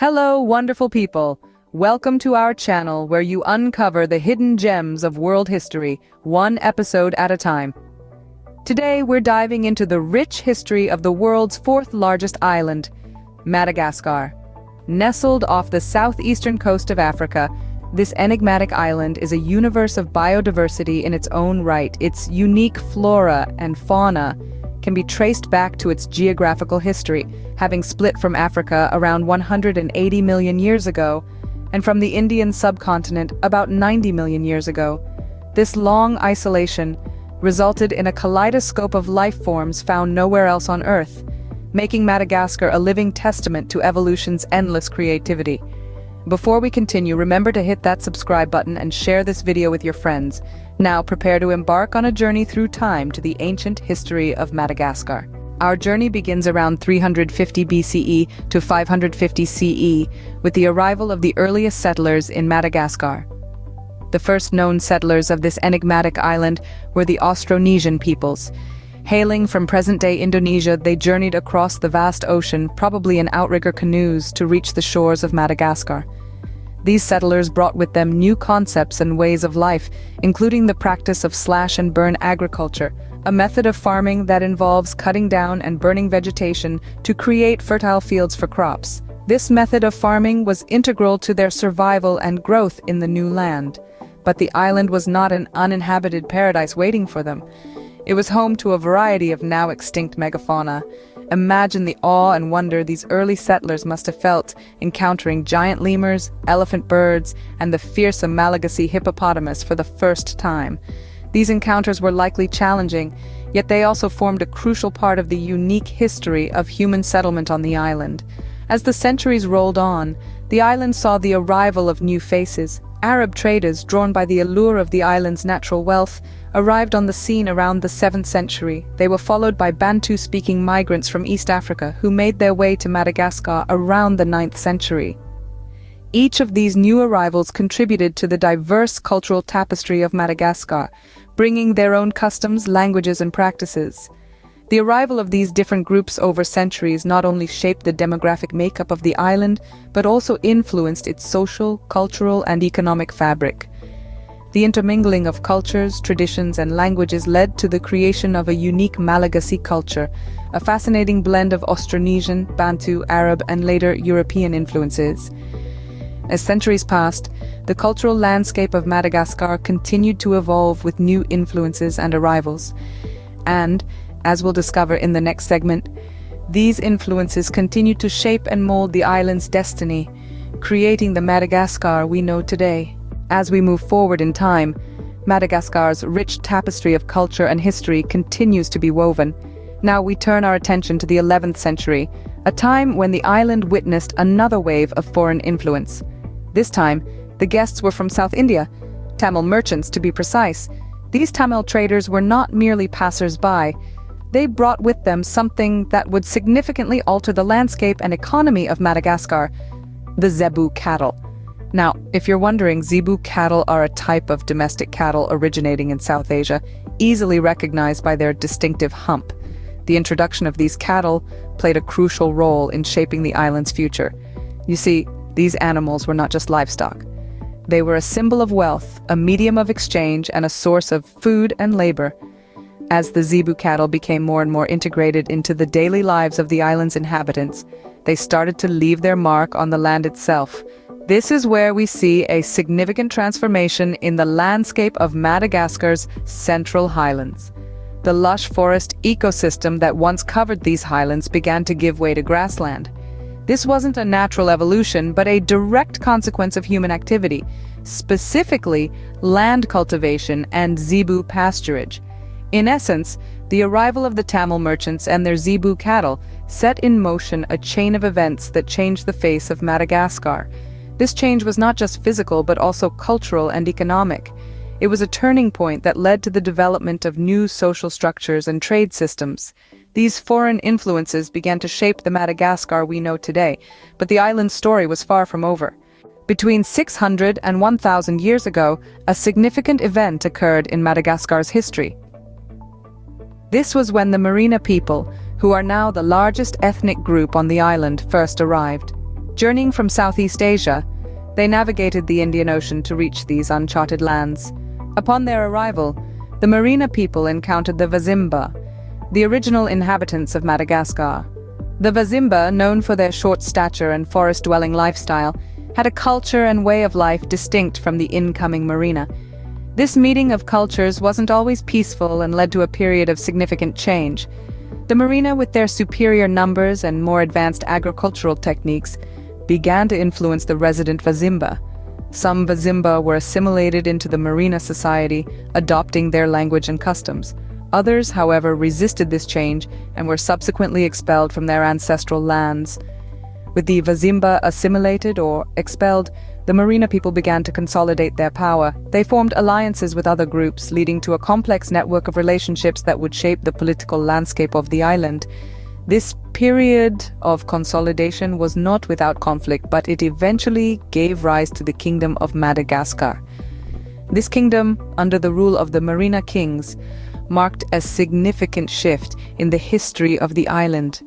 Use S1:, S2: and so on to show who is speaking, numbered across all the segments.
S1: Hello, wonderful people. Welcome to our channel where you uncover the hidden gems of world history, one episode at a time. Today, we're diving into the rich history of the world's fourth largest island, Madagascar. Nestled off the southeastern coast of Africa, this enigmatic island is a universe of biodiversity in its own right. Its unique flora and fauna can be traced back to its geographical history, having split from Africa around 180 million years ago, and from the Indian subcontinent about 90 million years ago. This long isolation resulted in a kaleidoscope of life forms found nowhere else on Earth, making Madagascar a living testament to evolution's endless creativity. Before we continue, remember to hit that subscribe button and share this video with your friends. Now prepare to embark on a journey through time to the ancient history of Madagascar. Our journey begins around 350 BCE to 550 CE with the arrival of the earliest settlers in Madagascar. The first known settlers of this enigmatic island were the Austronesian peoples. Hailing from present-day Indonesia, they journeyed across the vast ocean, probably in outrigger canoes, to reach the shores of Madagascar. These settlers brought with them new concepts and ways of life, including the practice of slash-and-burn agriculture, a method of farming that involves cutting down and burning vegetation to create fertile fields for crops. This method of farming was integral to their survival and growth in the new land. But the island was not an uninhabited paradise waiting for them. It was home to a variety of now extinct megafauna. Imagine the awe and wonder these early settlers must have felt encountering giant lemurs, elephant birds, and the fearsome Malagasy hippopotamus for the first time. These encounters were likely challenging, yet they also formed a crucial part of the unique history of human settlement on the island. As the centuries rolled on, the island saw the arrival of new faces. Arab traders, drawn by the allure of the island's natural wealth, arrived on the scene around the 7th century. They were followed by Bantu-speaking migrants from East Africa who made their way to Madagascar around the 9th century. Each of these new arrivals contributed to the diverse cultural tapestry of Madagascar, bringing their own customs, languages, and practices. The arrival of these different groups over centuries not only shaped the demographic makeup of the island, but also influenced its social, cultural, and economic fabric. The intermingling of cultures, traditions, and languages led to the creation of a unique Malagasy culture, a fascinating blend of Austronesian, Bantu, Arab, and later European influences. As centuries passed, the cultural landscape of Madagascar continued to evolve with new influences and arrivals. And, as we'll discover in the next segment, these influences continued to shape and mold the island's destiny, creating the Madagascar we know today. As we move forward in time, Madagascar's rich tapestry of culture and history continues to be woven. Now we turn our attention to the 11th century, a time when the island witnessed another wave of foreign influence. This time, the guests were from South India, Tamil merchants to be precise. These Tamil traders were not merely passers-by. They brought with them something that would significantly alter the landscape and economy of Madagascar: the Zebu cattle. Now, if you're wondering, Zebu cattle are a type of domestic cattle originating in South Asia, easily recognized by their distinctive hump. The introduction of these cattle played a crucial role in shaping the island's future. You see, these animals were not just livestock. They were a symbol of wealth, a medium of exchange, and a source of food and labor. As the Zebu cattle became more and more integrated into the daily lives of the island's inhabitants, they started to leave their mark on the land itself. This is where we see a significant transformation in the landscape of Madagascar's central highlands. The lush forest ecosystem that once covered these highlands began to give way to grassland. This wasn't a natural evolution, but a direct consequence of human activity, specifically land cultivation and zebu pasturage. In essence, the arrival of the Tamil merchants and their zebu cattle set in motion a chain of events that changed the face of Madagascar. This change was not just physical, but also cultural and economic. It was a turning point that led to the development of new social structures and trade systems. These foreign influences began to shape the Madagascar we know today, but the island's story was far from over. Between 600 and 1,000 years ago, a significant event occurred in Madagascar's history. This was when the Merina people, who are now the largest ethnic group on the island, first arrived. Journeying from Southeast Asia, they navigated the Indian Ocean to reach these uncharted lands. Upon their arrival, the Marina people encountered the Vazimba, the original inhabitants of Madagascar. The Vazimba, known for their short stature and forest-dwelling lifestyle, had a culture and way of life distinct from the incoming Marina. This meeting of cultures wasn't always peaceful and led to a period of significant change. The Marina, with their superior numbers and more advanced agricultural techniques, began to influence the resident Vazimba. Some Vazimba were assimilated into the Marina society, adopting their language and customs. Others, however, resisted this change and were subsequently expelled from their ancestral lands. With the Vazimba assimilated or expelled, the Marina people began to consolidate their power. They formed alliances with other groups, leading to a complex network of relationships that would shape the political landscape of the island. This period of consolidation was not without conflict, but it eventually gave rise to the Kingdom of Madagascar. This kingdom, under the rule of the Marina kings, marked a significant shift in the history of the island.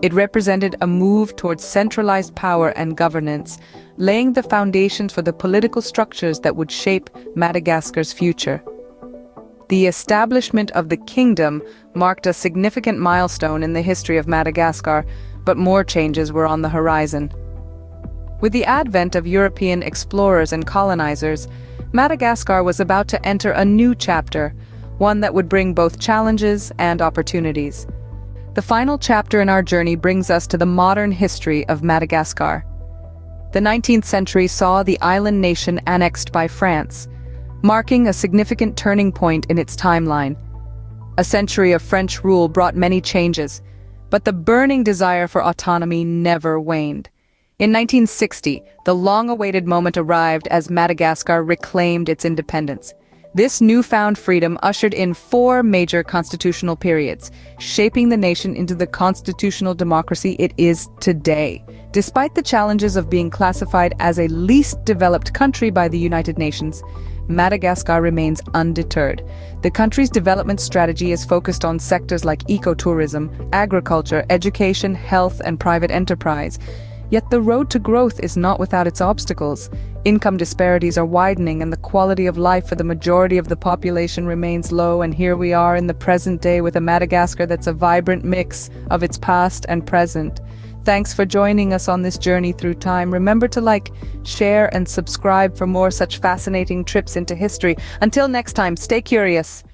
S1: It represented a move towards centralized power and governance, laying the foundations for the political structures that would shape Madagascar's future. The establishment of the kingdom marked a significant milestone in the history of Madagascar, but more changes were on the horizon. With the advent of European explorers and colonizers, Madagascar was about to enter a new chapter, one that would bring both challenges and opportunities. The final chapter in our journey brings us to the modern history of Madagascar. The 19th century saw the island nation annexed by France, marking a significant turning point in its timeline. A century of French rule brought many changes, but the burning desire for autonomy never waned. In 1960, the long-awaited moment arrived as Madagascar reclaimed its independence. This newfound freedom ushered in 4 major constitutional periods, shaping the nation into the constitutional democracy it is today. Despite the challenges of being classified as a least developed country by the United Nations, Madagascar remains undeterred. The country's development strategy is focused on sectors like ecotourism, agriculture, education, health, and private enterprise. Yet the road to growth is not without its obstacles. Income disparities are widening and the quality of life for the majority of the population remains low, and here we are in the present day with a Madagascar that's a vibrant mix of its past and present. Thanks for joining us on this journey through time. Remember to like, share, and subscribe for more such fascinating trips into history. Until next time, stay curious.